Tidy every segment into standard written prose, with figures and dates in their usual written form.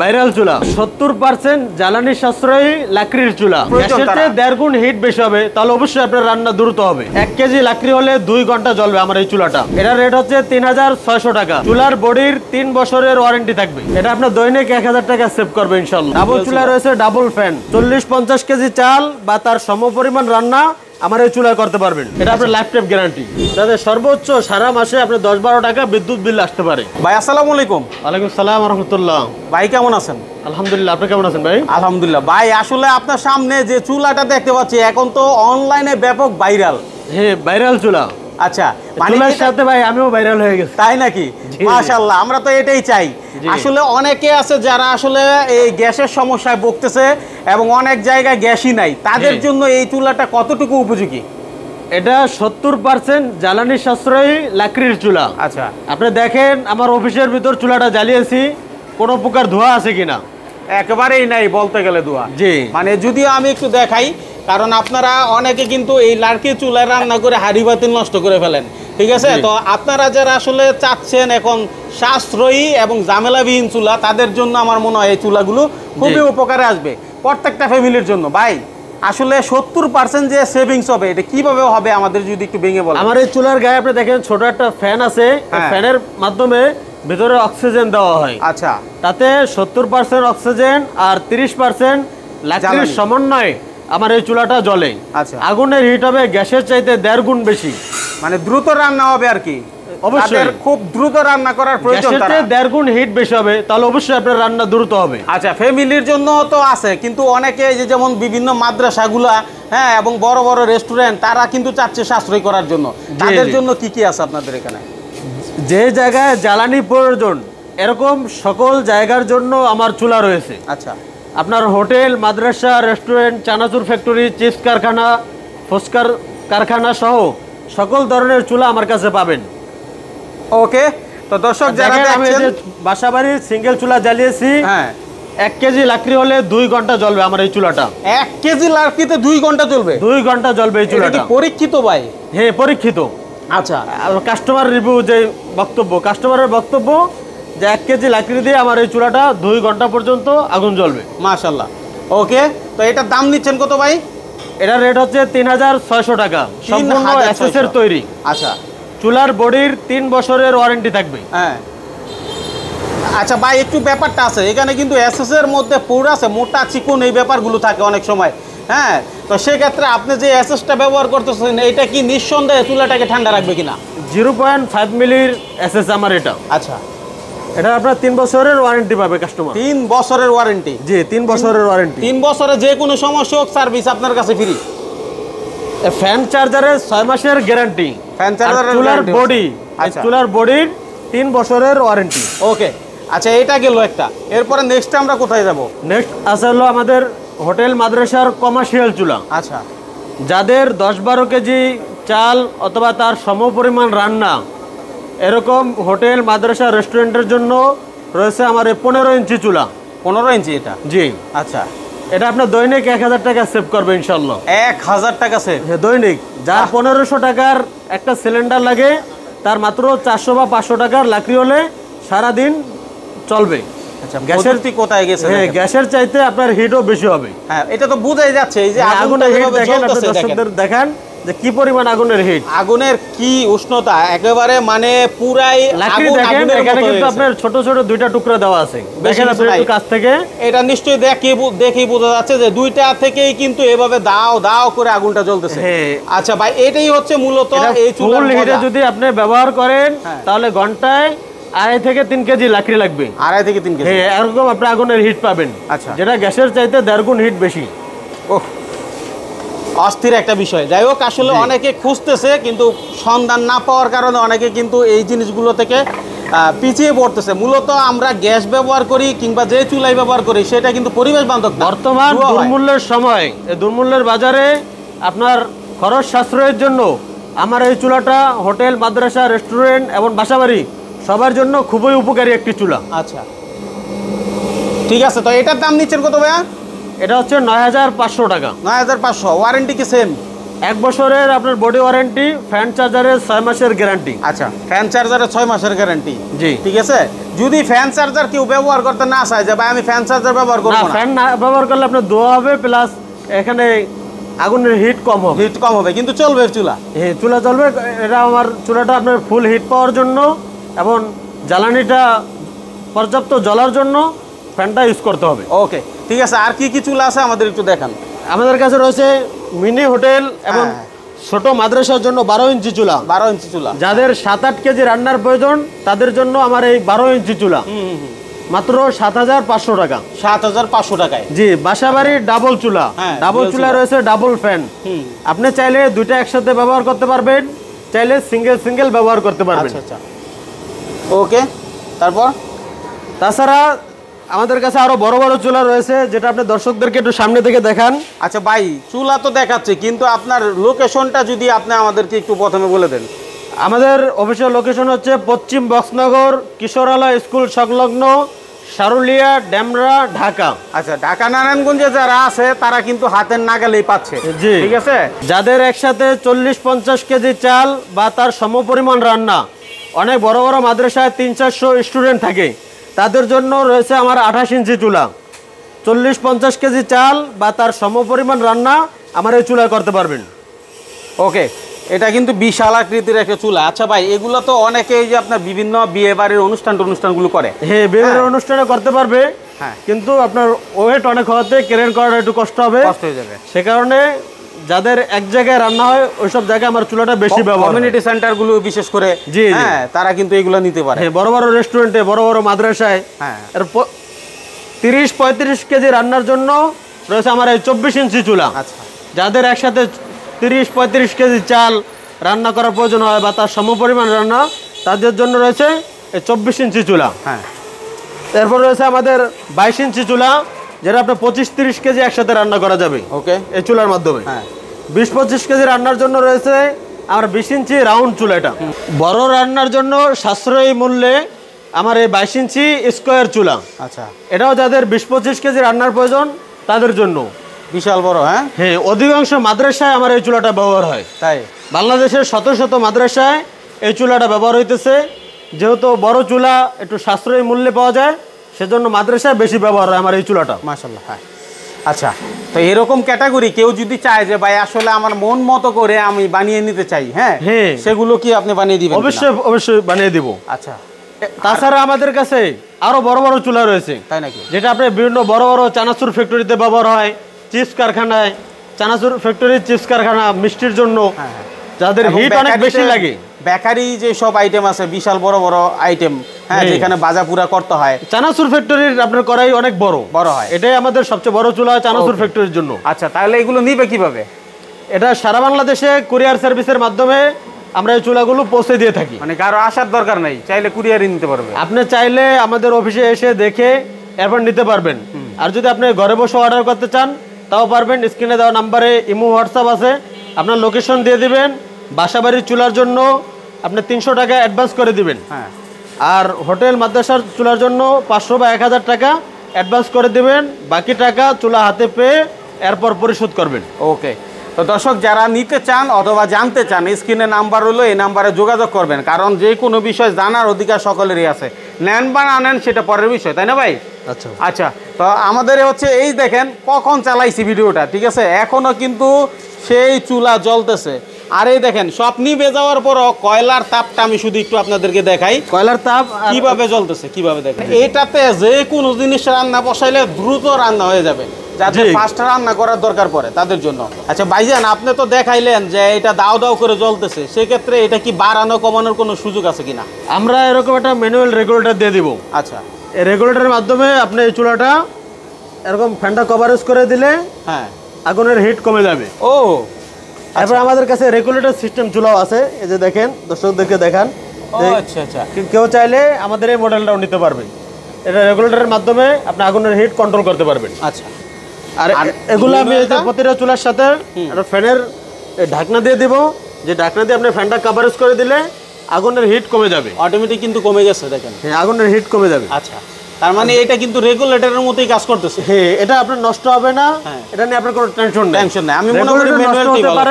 Viral চুলা 70% জ্বালানি সাশ্রয়ী লাকড়ির চুলা। গ্যাসের চেয়ে 1.5 গুণ হিট বেশি হবে, তাহলে অবশ্যই আপনার রান্না দ্রুত হবে। 1 কেজি লাকড়ি হলে 2 ঘন্টা জ্বলবে আমার এই চুলাটা। এটার রেট হচ্ছে 3600 টাকা। চুলার বডির 3 বছরের ওয়ারেন্টি থাকবে। এটা আপনার দৈনিক 1000 টাকা সেভ করবে ইনশাআল্লাহ। ডাবল চুলা রয়েছে, ডাবল ফ্যান। 40-50 কেজি চাল বা তার সমপরিমাণ রান্না আমার এই চুলায় করতে পারবেন। এটা আপনার লাইফ টাইম গ্যারান্টি। যাতে সর্বোচ্চ সারা মাসে আপনার 10-12 টাকা বিদ্যুৎ বিল আসতে পারে। ভাই আসসালামু আলাইকুম। ওয়ালাইকুম সালাম ওয়া রাহমাতুল্লাহ। ভাই কেমন আছেন? আলহামদুলিল্লাহ, আপনি কেমন আছেন ভাই? আলহামদুলিল্লাহ। ভাই আসলে আপনার সামনে যে চুলাটা দেখতে পাচ্ছি এখন তো অনলাইনে ব্যাপক ভাইরাল। হ্যাঁ, ভাইরাল চুলা। আচ্ছা, চুলার সাথে ভাই আমিও ভাইরাল হয়ে গেছি। তাই নাকি? মাশাআল্লাহ, আমরা তো এটাই চাই। আসলে অনেকে আছে যারা আসলে এই গ্যাসের সমস্যায় ভুগতেছে এবং অনেক জায়গায় গ্যাসই নাই, তাদের জন্য এই চুলাটা কতটুকু উপযোগী? এটা 70% জ্বালানি সাশ্রয়ী লাকড়ির চুলা। আচ্ছা, আপনি দেখেন আমার অফিসের ভিতর চুলাটা জ্বালিয়েছি, কোনো প্রকার ধোঁয়া আছে কিনা? একেবারেই নাই বলতে গেলে ধোঁয়া। জি, মানে যদিও আমি একটু দেখাই, কারণ আপনারা অনেকে কিন্তু এই লাকড়ির চুলায় রান্না করে হাঁড়ি বাতি নষ্ট করে ফেলেন, ঠিক আছে? তো আপনারা যারা আসলে চাচ্ছেন এখন সাশ্রয়ী এবং ঝামেলাবিহীন চুলা, তাদের জন্য আমার মনে হয় এই চুলাগুলো খুবই উপকারে আসবে প্রত্যেকটা ফ্যামিলির জন্য। ভাই আসলে 70% যে সেভিংস হবে, এটা কিভাবে হবে আমাদের যদি একটু ভেঙে বলেন। আমার এই চুলার গায়ে আপনি দেখেন ছোট একটা ফ্যান আছে। ফ্যানের মাধ্যমে ভিতরে অক্সিজেন দেওয়া হয়। আচ্ছা, তাতে 70% অক্সিজেন আর 30% লাকড়ির সমন্বয়ে আমার এই চুলাটা জ্বলে। আচ্ছা, আগুনের হিট হবে গ্যাসের চাইতে 1.5 গুণ বেশি। মানে দ্রুত রান্না হবে আর কি। অবশ্যই খুব দ্রুত রান্না করার প্রয়োজন। গ্যাসের চেয়ে 1.5 গুণ হিট বেশি হবে, তাহলে অবশ্যই আপনার রান্না দ্রুত হবে। আচ্ছা, ফ্যামিলির জন্য তো আছে, কিন্তু অনেকে যেমন বিভিন্ন মাদ্রাসাগুলা, হ্যাঁ, এবং বড় বড় রেস্টুরেন্ট, তারা কিন্তু চাচ্ছে সাশ্রয় করার জন্য। তাদের জন্য কি কি আছে আপনাদের এখানে? যে জায়গায় জ্বালানি প্রয়োজন এরকম সকল জায়গার জন্য আমার চুলা রয়েছে। আচ্ছা, আপনার হোটেল, মাদ্রাসা, রেস্টুরেন্ট, চানাচুর ফ্যাক্টরি, চিপস কারখানা, ফুচকার কারখানা সহ সকল ধরনের চুলা আমার কাছে পাবেন। ওকে, তো দর্শক যারা আমি যে বাসাবাড়ির সিঙ্গেল চুলা জ্বালিয়েছি, হ্যাঁ, 1 কেজি লাকড়ি হলে 2 ঘন্টা জ্বলবে আমার এই চুলাটা। 1 কেজি লাকড়িতে 2 ঘন্টা জ্বলবে? 2 ঘন্টা জ্বলবে এই চুলাটা। পরীক্ষিত ভাই? হ্যাঁ, পরীক্ষিত। আচ্ছা, কাস্টমার রিভিউ, যে কাস্টমারের বক্তব্য যে 1 কেজি লাকড়ি দিয়ে আমার এই চুলাটা 2 ঘন্টা পর্যন্ত আগুন জ্বলবে। মাশাআল্লাহ। ওকে, তো এটার দাম নিচ্ছেন কত ভাই? এটার রেট হচ্ছে 3600 টাকা, সম্পূর্ণ এসএস এর তৈরি। আচ্ছা, চুলার বডির 3 বছরের ওয়ারেন্টি থাকবে। হ্যাঁ। আচ্ছা ভাই, একটু ব্যাপারটা আছে এখানে, কিন্তু এসএস এর মধ্যে পুরো আছে মোটা চিকন, এই ব্যাপারগুলো থাকে অনেক সময়। হ্যাঁ, তো সেক্ষেত্রে আপনি যে এসএসটা ব্যবহার করতেছেন, এটা কি নিঃসন্দেহে চুলাটাকে ঠান্ডা রাখবে কিনা? 0.5 মিলির এসএস আমার এটা। আচ্ছা, এটা আপনার 3 বছরের ওয়ারেন্টি পাবে কাস্টমার। 3 বছরের ওয়ারেন্টি? জি, 3 বছরের ওয়ারেন্টি। 3 বছরে যে কোনো সমস্যা হোক সার্ভিস আপনার কাছে ফ্রি। ফ্যান চার্জারের 6 মাসের গ্যারান্টি। ফ্যান চার্জারের চুলার বডি, চুলার বডির 3 বছরের ওয়ারেন্টি। ওকে, আচ্ছা, এটা গেল একটা। এরপরে নেক্সট আমরা কোথায় যাব? নেক্সট আছে হলো আমাদের হোটেল মাদ্রাসার কমার্শিয়াল চুলা। আচ্ছা, যাদের 10-12 কেজি চাল অথবা তার সমপরিমাণ রান্না, এরকম হোটেল, মাদ্রাসা, রেস্টুরেন্টের জন্য রয়েছে আমার এই 15 ইঞ্চি চুলা। 15 ইঞ্চি এটা? জি। আচ্ছা, এটা আপনার দৈনিক 1000 টাকা সেভ করবে ইনশাল্লাহ। 1000 টাকা সেভ? হ্যাঁ, দৈনিক। যার 1500 টাকার একটা সিলিন্ডার লাগে, তার মাত্র 400 বা 500 টাকার লাকড়ি হলে সারাদিন চলবে। আচ্ছা, গ্যাসের কোথায় গেছে? হ্যাঁ, গ্যাসের চাইতে আপনার হিটও বেশি হবে। হ্যাঁ, এটা তো বোঝাই যাচ্ছে। এই যে আগুনের হিট দেখেন, আপনি দর্শকদের দেখান যে কি পরিমাণ আগুনের হিট, আগুনের কি উষ্ণতা, একেবারে মানে পুরাই লাকড়ি দেখেন। এখানে কিন্তু আপনার ছোট ছোট 2টা টুকরা দেওয়া আছে, দেখেন আপনি একটু কাছ থেকে। এটা নিশ্চয়ই দেখেই বোঝা যাচ্ছে যে 2টা থেকেই কিন্তু এভাবে দাও দাও করে আগুনটা জ্বলতেছে। আচ্ছা ভাই, এটাই হচ্ছে মূলত এই চুলার হিটে যদি আপনি ব্যবহার করেন, তাহলে ঘন্টায় 2.5 থেকে 3 কেজি লাকড়ি লাগবে। 2.5 থেকে 3 কেজি? হ্যাঁ, এরকম আপনি আগুনের হিট পাবেন। আচ্ছা, যেটা গ্যাসের চাইতে 1.5 গুণ হিট বেশি। ওহ, অস্থির একটা বিষয়। যাই হোক, আসলে অনেকে খুঁজতেছে, কিন্তু সন্ধান না পাওয়ার কারণে অনেকে কিন্তু এই জিনিসগুলো থেকে পিছিয়ে পড়তেছে। মূলত আমরা গ্যাস ব্যবহার করি কিংবা যে চুলাই ব্যবহার করি, সেটা কিন্তু পরিবেশ বান্ধব। বর্তমান দুর্মূল্যের সময়, এই দুর্মূল্যের বাজারে আপনার খরচ সাশ্রয়ের জন্য আমার এই চুলাটা হোটেল, মাদ্রাসা, রেস্টুরেন্ট এবং বাসাবাড়ি সবার জন্য খুবই উপকারী একটি চুলা। আচ্ছা, ঠিক আছে। তো এটার দাম নিচ্ছেন কত ভাইয়া? এটা হচ্ছে 9500 টাকা। 9500। ওয়ারেন্টি কি সেম? 1 বছরের আপনার বডি ওয়ারেন্টি, ফ্যান চার্জারের 6 মাসের গ্যারান্টি। আচ্ছা, ফ্যান চার্জারের 6 মাসের গ্যারান্টি। জি, ঠিক আছে। যদি ফ্যান চার্জার কেউ ব্যবহার করতে না চায়, যে ভাই আমি ফ্যান চার্জার ব্যবহার করব না, ফ্যান না ব্যবহার করলে আপনার ধোয়া হবে, প্লাস এখানে আগুনের হিট কম হবে। হিট কম হবে, কিন্তু চলবে চুলা। হ্যাঁ, চুলা চলবে। এটা আমার চুলাটা আপনার ফুল হিট পাওয়ার জন্য এবং জ্বালানিটা পর্যাপ্ত জ্বলার জন্য ফ্যানটা ইউজ করতে হবে। ওকে, ঠিক আছে। আর কি কি চুলা আছে আমাদের একটু দেখান। আমাদের কাছে রয়েছে মিনি হোটেল এবং ছোট মাদ্রাসার জন্য 12 ইঞ্চি চুলা। 12 ইঞ্চি চুলা। যাদের 7-8 কেজি রান্নার প্রয়োজন তাদের জন্য আমার এই 12 ইঞ্চি চুলা মাত্র 7,500 টাকা। 7,500 টাকায়। জি, বাসাবাড়ি ডাবল চুলা। ডাবল চুলা রয়েছে, ডাবল ফ্যান। আপনি চাইলে দুইটা একসাথে ব্যবহার করতে পারবেন, চাইলে সিঙ্গেল ব্যবহার করতে পারবেন। আচ্ছা, ওকে। তারপর তাছাড়া আমাদের কাছে আরো বড় বড় চুলা রয়েছে, যেটা আপনি দর্শকদেরকে একটু সামনে থেকে দেখান। আচ্ছা ভাই, চুলা তো দেখাচ্ছে, কিন্তু আপনার লোকেশনটা যদি আপনি আমাদেরকে একটু প্রথমে বলে দেন। আমাদের অফিসিয়াল লোকেশন হচ্ছে পশ্চিম বক্সনগর কিশোরালয় স্কুল সংলগ্ন, সারুলিয়া, ডেমরা, ঢাকা। আচ্ছা, ঢাকা নারায়ণগঞ্জে যারা আছে তারা কিন্তু হাতের নাগালেই পাচ্ছে। জি, ঠিক আছে। যাদের একসাথে 40-50 কেজি চাল বা তার সমপরিমাণ রান্না, অনেক বড় বড় মাদ্রাসায় 300-400 স্টুডেন্ট থাকে, তাদের জন্য রয়েছে আমার 28 ইঞ্চি চুলা। 40-50 কেজি চাল বা তার সমপরিমাণ রান্না আমার এই চুলায় করতে পারবেন। ওকে, এটা কিন্তু বিশাল আকৃতির একটা চুলা। আচ্ছা ভাই, এগুলো তো অনেকেই যে আপনার বিভিন্ন বিয়ে বাড়ির অনুষ্ঠানগুলো করে। হ্যাঁ, বিয়ে বাড়ির অনুষ্ঠানে করতে পারবে, কিন্তু আপনার ওয়েট অনেক হওয়াতে ক্যারি করাটা একটু কষ্ট হবে, কষ্ট হয়ে যাবে। সে কারণে যাদের এক জায়গায় রান্না হয় ওইসব জায়গায় আমার চুলাটা বেশি ব্যবহার। কমিউনিটি সেন্টারগুলো বিশেষ করে, জি, তারা কিন্তু এগুলো নিতে পারে। হ্যাঁ, বড় বড় রেস্টুরেন্টে, বড় বড় মাদ্রাসায় 30-35 কেজি রান্নার জন্য রয়েছে আমার এই 24 ইঞ্চি চুলা। আচ্ছা, যাদের একসাথে 30-35 কেজি চাল রান্না করার প্রয়োজন হয় বা তার সমপরিমাণ রান্না, তাদের জন্য রয়েছে এই 24 ইঞ্চি চুলা। হ্যাঁ, এরপর রয়েছে আমাদের 22 ইঞ্চি চুলা, যেটা আপনার 25-30 কেজি একসাথে রান্না করা যাবে। ওকে, এই চুলার মাধ্যমে 20-25 কেজি রান্নার জন্য রয়েছে আমার 20 ইঞ্চি রাউন্ড চুলা। এটা বড় রান্নার জন্য সাশ্রয়ী মূল্যে আমার এই 22 ইঞ্চি স্কোয়ার চুলা। আচ্ছা, এটাও যাদের 20-25 কেজি রান্নার প্রয়োজন তাদের জন্য বিশাল বড়। হ্যাঁ, অধিকাংশ মাদ্রাসায় আমার এই চুলাটা ব্যবহার হয়। তাই বাংলাদেশের শত শত মাদ্রাসায় এই চুলাটা ব্যবহার হইতেছে। যেহেতু বড় চুলা একটু সাশ্রয়ী মূল্যে পাওয়া যায়, সেজন্য মাদ্রাসায় বেশি ব্যবহার হয় আমার এই চুলাটা। মাশাআল্লাহ। হ্যাঁ, আচ্ছা, তো এরকম ক্যাটাগরি কেউ যদি চায় যে ভাই আসলে আমার মন মতো করে আমি বানিয়ে নিতে চাই, হ্যাঁ, সেগুলো কি আপনি বানিয়ে দিবেন? অবশ্যই বানিয়ে দিব। আচ্ছা, তাছাড়া আমাদের কাছে আরো বড় বড় চুলা রয়েছে। তাই নাকি? যেটা আপনার বিভিন্ন বড় বড় চানাচুর ফ্যাক্টরিতে ব্যবহার হয়, চিপস কারখানায়, চানাচুর ফ্যাক্টরি, চিপস কারখানা, মিষ্টির জন্য, যাদের হিট অনেক বেশি লাগে। বেকারি যে সব আইটেম আছে, বিশাল বড় বড় আইটেম, হ্যাঁ, যেখানে ভাজা পুরা করতে হয়, চানাচুর ফ্যাক্টরির আপনার কড়াই অনেক বড় হয়। এটাই আমাদের সবচেয়ে বড় চুলা চানাচুর ফ্যাক্টরির জন্য। আচ্ছা, তাহলে এগুলো নিবে কিভাবে? এটা সারা বাংলাদেশে কুরিয়ার সার্ভিসের মাধ্যমে আমরা এই চুলাগুলো পৌঁছে দিয়ে থাকি। মানে কারো আসার দরকার নেই, চাইলে কুরিয়ারই নিতে পারবে। আপনি চাইলে আমাদের অফিসে এসে দেখে এরপর নিতে পারবেন। আর যদি আপনি ঘরে বসে অর্ডার করতে চান তাও পারবেন। স্ক্রিনে দেওয়া নাম্বারে ইমো, হোয়াটসঅ্যাপ আছে, আপনার লোকেশন দিয়ে দিবেন। বাসাবাড়ির চুলার জন্য আপনি 300 টাকা অ্যাডভান্স করে দিবেন। হ্যাঁ, আর হোটেল মাদ্রাসার চুলার জন্য 500 বা 1000 টাকা অ্যাডভান্স করে দিবেন। বাকি টাকা চুলা হাতে পেয়ে এরপর পরিশোধ করবেন। ওকে, তো দর্শক যারা নিতে চান অথবা জানতে চান, স্ক্রিনে নাম্বার হলো, এই নাম্বারে যোগাযোগ করবেন। কারণ যে কোনো বিষয় জানার অধিকার সকলেরই আছে। নেন বা না নেন সেটা পরের বিষয়, তাই না ভাই? আচ্ছা আচ্ছা, তো আমাদের হচ্ছে এই দেখেন কখন চালাইছি ভিডিওটা, ঠিক আছে, এখনো কিন্তু সেই চুলা জ্বলতেছে। আর এই দেখেন সব নিভে যাওয়ার পরও কয়লার তাপটা আমি শুধু একটু আপনাদেরকে দেখাই। কয়লার তাপ কিভাবে জ্বলতেছে, কিভাবে দেখেন। এটাতে যে কোনো জিনিস রান্না বসাইলে দ্রুত রান্না হয়ে যাবে, যাদের ফাস্ট রান্না করার দরকার পড়ে তাদের জন্য। আচ্ছা ভাইজান, আপনি তো দেখাইলেন যে এটা দাও দাও করে জ্বলতেছে, সেক্ষেত্রে এটা কি বাড়ানো কমানোর কোনো সুযোগ আছে কিনা? আমরা এরকম একটা ম্যানুয়াল রেগুলেটর দিয়ে দিব। আচ্ছা, এই রেগুলেটরের মাধ্যমে আপনি এই চুলাটা এরকম ফ্যানটা কভারেজ করে দিলে হ্যাঁ আগুনের হিট কমে যাবে। ও, তারপর আমাদের কাছে রেগুলেটর সিস্টেম চুলাও আছে, এই যে দেখেন, দর্শকদেরকে দেখান। আচ্ছা আচ্ছা, কেউ চাইলে আমাদের এই মডেলটাও নিতে পারবে। এটা রেগুলেটরের মাধ্যমে আপনি আগুনের হিট কন্ট্রোল করতে পারবেন। আচ্ছা, আর এগুলো আমি প্রতিটা চুলার সাথে একটা ফ্যানের ঢাকনা দিয়ে দিব, যে ঢাকনা দিয়ে আপনি ফ্যানটা কভারেজ করে দিলে আগুনের হিট কমে যাবে। অটোমেটিক কিন্তু কমে গেছে, দেখেন। হ্যাঁ, আগুনের হিট কমে যাবে। আচ্ছা, তার মানে এটা কিন্তু রেগুলেটরের মতোই কাজ করতেছে। হ্যাঁ, এটা আপনার নষ্ট হবে না, এটা নিয়ে আপনার কোনো টেনশন নাই। আমি মনে করি ম্যানুয়ালটি ভালো।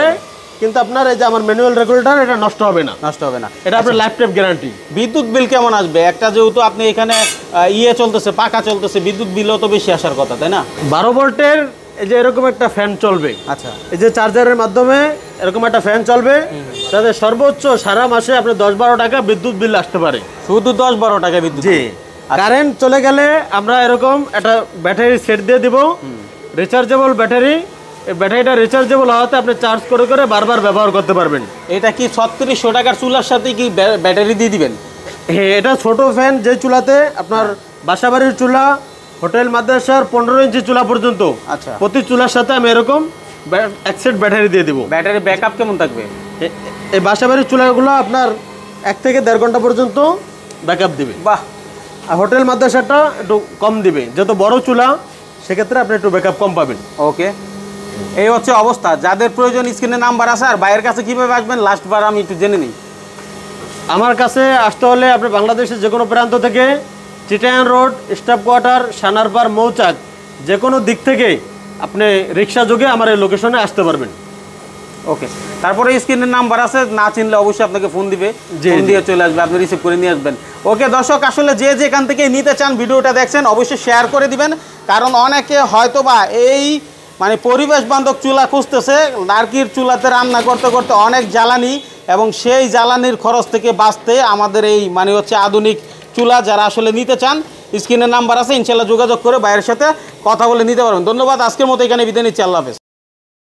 কিন্তু আপনার এই যে আমার ম্যানুয়াল রেগুলেটর এটা নষ্ট হবে না। নষ্ট হবে না, এটা আপনার লাইফ টাইম গ্যারান্টি। বিদ্যুৎ বিল কেমন আসবে? একটা যেহেতু আপনি এখানে চলতেছে, পাখা চলতেছে, বিদ্যুৎ বিলও তো বেশি আসার কথা, তাই না? 12 ভোল্টের এই যে এরকম একটা ফ্যান চলবে, আচ্ছা, এই যে চার্জারের মাধ্যমে এরকম একটা ফ্যান চলবে, তাতে সর্বোচ্চ সারা মাসে আপনার 10-12 টাকা বিদ্যুৎ বিল আসতে পারে। শুধু 10-12 টাকা বিদ্যুৎ? জি। কারেন্ট চলে গেলে আমরা এরকম একটা ব্যাটারি সেট দিয়ে দিব, রিচার্জেবল ব্যাটারি। এই ব্যাটারিটা রিচার্জেবল হওয়াতে আপনি চার্জ করে করে বারবার ব্যবহার করতে পারবেন। এটা কি 3600 টাকার চুলার সাথে কি ব্যাটারি দিয়ে দিবেন? হ্যাঁ, এটা ছোট ফ্যান, যে চুলাতে আপনার বাসাবাড়ির চুলা, হোটেল মাদ্রাসার 15 ইঞ্চি চুলা পর্যন্ত, আচ্ছা, প্রতি চুলার সাথে আমি এরকম এক সেট ব্যাটারি দিয়ে দিব। ব্যাটারি ব্যাকআপ কেমন থাকবে? এই বাসাবাড়ির চুলাগুলো আপনার 1 থেকে 1.5 ঘন্টা পর্যন্ত ব্যাকআপ দিবে। বাহ। আর হোটেল মাদ্রাসাটা একটু কম দিবে, যেহেতু বড় চুলা, সেক্ষেত্রে আপনি একটু ব্যাকআপ কম পাবেন। ওকে, এই হচ্ছে অবস্থা। যাদের প্রয়োজন স্ক্রিনে নাম্বার আছে। আর ভাইয়ের কাছে কীভাবে আসবেন লাস্টবার আমি একটু জেনে নিই। আমার কাছে আসতে হলে আপনি বাংলাদেশের যে কোনো প্রান্ত থেকে Chittagong road, staff quarter, Sanarpar, মৌচাক, যে কোনো দিক থেকে আপনি রিক্সা যোগে আমার এই লোকেশনে আসতে পারবেন। ওকে, তারপরে স্ক্রিনের নাম্বার আছে, না চিনলে অবশ্যই আপনাকে ফোন দিবে, ফোন দিয়ে চলে আসবে, আপনি রিসিভ করে নিয়ে আসবেন। ওকে দর্শক, আসলে যে যেখান থেকে নিতে চান ভিডিওটা দেখছেন অবশ্যই শেয়ার করে দিবেন, কারণ অনেকে হয়তোবা এই মানে পরিবেশ বান্ধব চুলা খুঁজতেছে। লার্কির চুলাতে রান্না করতে করতে অনেক জ্বালানি, এবং সেই জ্বালানির খরচ থেকে বাঁচতে আমাদের এই মানে হচ্ছে আধুনিক চুলা যারা আসলে নিতে চান, স্ক্রিনের নাম্বার আছে, ইনশাল্লাহ যোগাযোগ করে বাইরের সাথে কথা বলে নিতে পারবেন। ধন্যবাদ, আজকের মতো এখানে বিদায় নিচ্ছি, আল্লাহ হাফেজ।